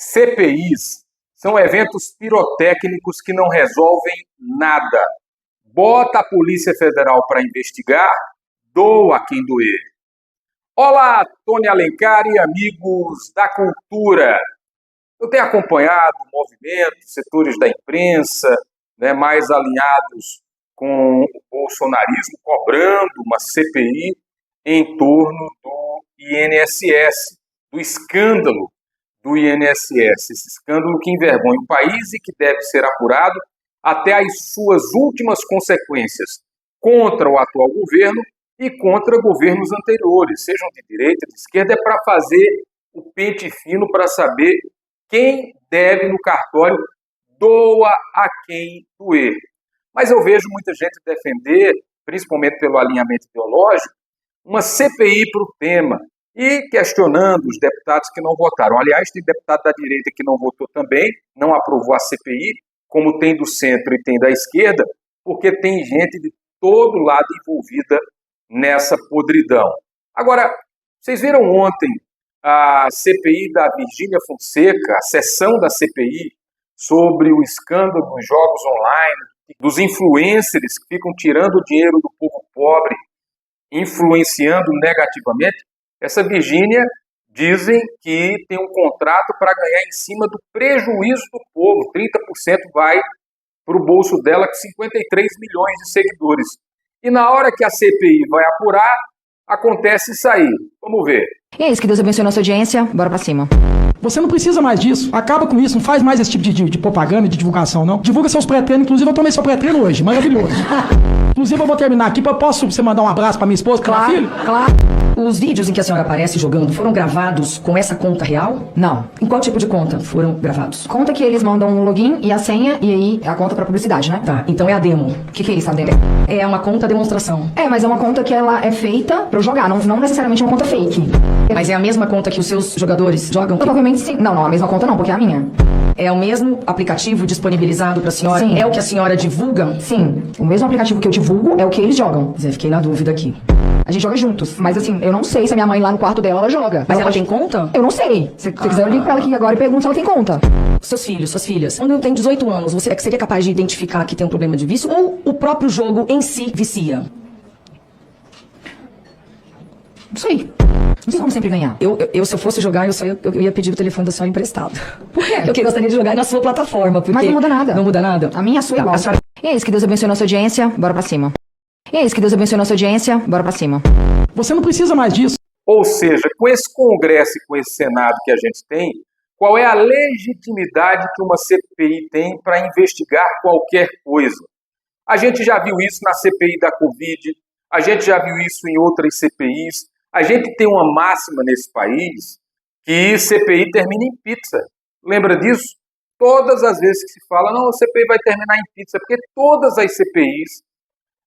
CPIs são eventos pirotécnicos que não resolvem nada. Bota a Polícia Federal para investigar, doa quem doer. Olá, Tony Alencar e amigos da cultura. Eu tenho acompanhado o movimento, setores da imprensa, mais alinhados com o bolsonarismo, cobrando uma CPI em torno do INSS, do escândalo do INSS, esse escândalo que envergonha o país e que deve ser apurado até as suas últimas consequências contra o atual governo e contra governos anteriores, sejam de direita, de esquerda, é para fazer o pente fino para saber quem deve no cartório, doa a quem doer. Mas eu vejo muita gente defender, principalmente pelo alinhamento ideológico, uma CPI para o tema e questionando os deputados que não votaram. Aliás, tem deputado da direita que não votou também, não aprovou a CPI, como tem do centro e tem da esquerda, porque tem gente de todo lado envolvida nessa podridão. Agora, vocês viram ontem a CPI da Virgínia Fonseca, a sessão da CPI sobre o escândalo dos jogos online, dos influencers que ficam tirando o dinheiro do povo pobre, influenciando negativamente? Essa Virgínia dizem que tem um contrato para ganhar em cima do prejuízo do povo. 30% vai para o bolso dela, com 53 milhões de seguidores. E na hora que a CPI vai apurar, acontece isso aí. Vamos ver. E é isso, que Deus abençoe a nossa audiência. Bora pra cima. Você não precisa mais disso. Acaba com isso. Não faz mais esse tipo de propaganda e de divulgação, não. Divulga seus pré-treinos. Inclusive, eu tomei seu pré-treino hoje. Maravilhoso. Inclusive, eu vou terminar aqui. Posso você mandar um abraço pra minha esposa, pra minha filha? Claro. Os vídeos em que a senhora aparece jogando foram gravados com essa conta real? Não. Em qual tipo de conta foram gravados? Conta que eles mandam um login e a senha, e aí é a conta pra publicidade, né? Tá. Então é a demo. O que é isso, a demo? É uma conta demonstração. É, mas é uma conta que ela é feita pra eu jogar. Não necessariamente uma conta fake. Mas é a mesma conta que os seus jogadores jogam? Provavelmente sim. Não, a mesma conta não, porque é a minha. É o mesmo aplicativo disponibilizado pra senhora? Sim. É o que a senhora divulga? Sim. O mesmo aplicativo que eu divulgo é o que eles jogam. Zé, fiquei na dúvida aqui. A gente joga juntos. Mas assim, eu não sei se a minha mãe lá no quarto dela, ela joga. Mas ela tem conta? Eu não sei. Se você quiser, eu ligo pra ela aqui agora e pergunto se ela tem conta. Seus filhos, suas filhas, quando tem 18 anos, você seria capaz de identificar que tem um problema de vício? Ou o próprio jogo em si vicia? Não sei. Não sei como sempre ganhar. Se eu fosse jogar, eu ia pedir o telefone da senhora emprestado. Por quê? Eu gostaria de jogar na sua plataforma. Mas não muda nada. Não muda nada? A minha, a sua é igual. E é isso, que Deus abençoe a nossa audiência. Bora pra cima. E é isso, que Deus abençoe a nossa audiência. Bora pra cima. Você não precisa mais disso. Ou seja, com esse Congresso e com esse Senado que a gente tem, qual é a legitimidade que uma CPI tem para investigar qualquer coisa? A gente já viu isso na CPI da Covid, a gente já viu isso em outras CPIs. A gente tem uma máxima nesse país que CPI termina em pizza. Lembra disso? Todas as vezes que se fala, não, a CPI vai terminar em pizza, porque todas as CPIs,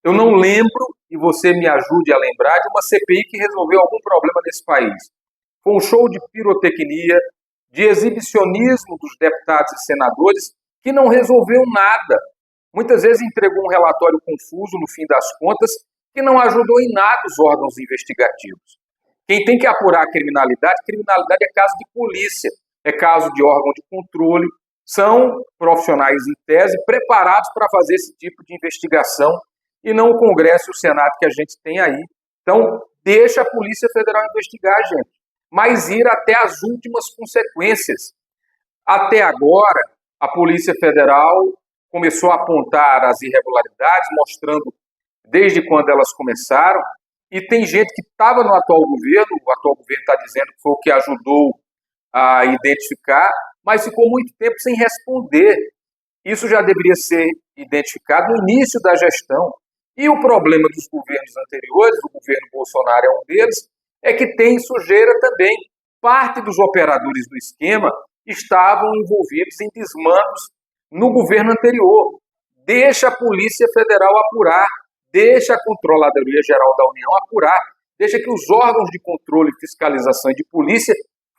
eu não lembro, e você me ajude a lembrar, de uma CPI que resolveu algum problema nesse país. Foi um show de pirotecnia, de exibicionismo dos deputados e senadores, que não resolveu nada. Muitas vezes entregou um relatório confuso no fim das contas, que não ajudou em nada os órgãos investigativos. Quem tem que apurar a criminalidade é caso de polícia, é caso de órgão de controle, são profissionais em tese preparados para fazer esse tipo de investigação e não o Congresso e o Senado que a gente tem aí. Então, deixa a Polícia Federal investigar, gente, mas ir até as últimas consequências. Até agora, a Polícia Federal começou a apontar as irregularidades, mostrando desde quando elas começaram, e tem gente que estava no atual governo, o atual governo está dizendo que foi o que ajudou a identificar, mas ficou muito tempo sem responder. Isso já deveria ser identificado no início da gestão. E o problema dos governos anteriores, o governo Bolsonaro é um deles, é que tem sujeira também. Parte dos operadores do esquema estavam envolvidos em desmandos no governo anterior. Deixa a Polícia Federal apurar, deixa a Controladoria Geral da União apurar, deixa que os órgãos de controle, fiscalização e de polícia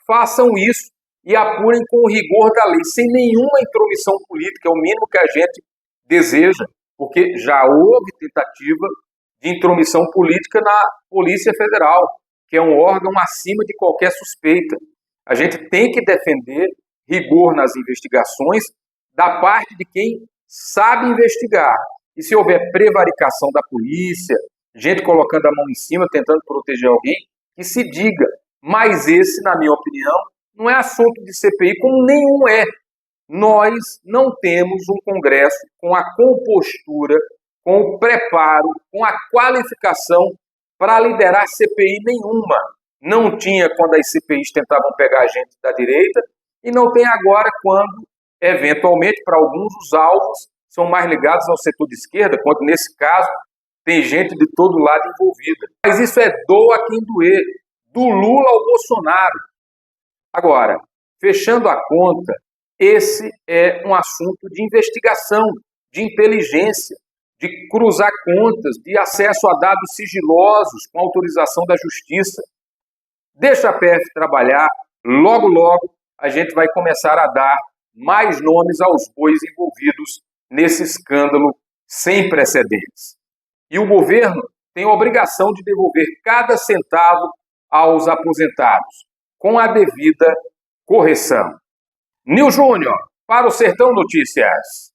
façam isso e apurem com o rigor da lei, sem nenhuma intromissão política, é o mínimo que a gente deseja, porque já houve tentativa de intromissão política na Polícia Federal, que é um órgão acima de qualquer suspeita. A gente tem que defender rigor nas investigações da parte de quem sabe investigar. E se houver prevaricação da polícia, gente colocando a mão em cima, tentando proteger alguém, que se diga. Mas esse, na minha opinião, não é assunto de CPI, como nenhum é. Nós não temos um Congresso com a compostura, com o preparo, com a qualificação para liderar CPI nenhuma. Não tinha quando as CPIs tentavam pegar a gente da direita e não tem agora quando, eventualmente, para alguns, os alvos são mais ligados ao setor de esquerda, quando, nesse caso, tem gente de todo lado envolvida. Mas isso é doa quem doer, do Lula ao Bolsonaro. Agora, fechando a conta, esse é um assunto de investigação, de inteligência, de cruzar contas, de acesso a dados sigilosos com autorização da Justiça. Deixa a PF trabalhar, logo, logo, a gente vai começar a dar mais nomes aos bois envolvidos nesse escândalo sem precedentes. E o governo tem a obrigação de devolver cada centavo aos aposentados, com a devida correção. Nil Júnior, para o Sertão Notícias.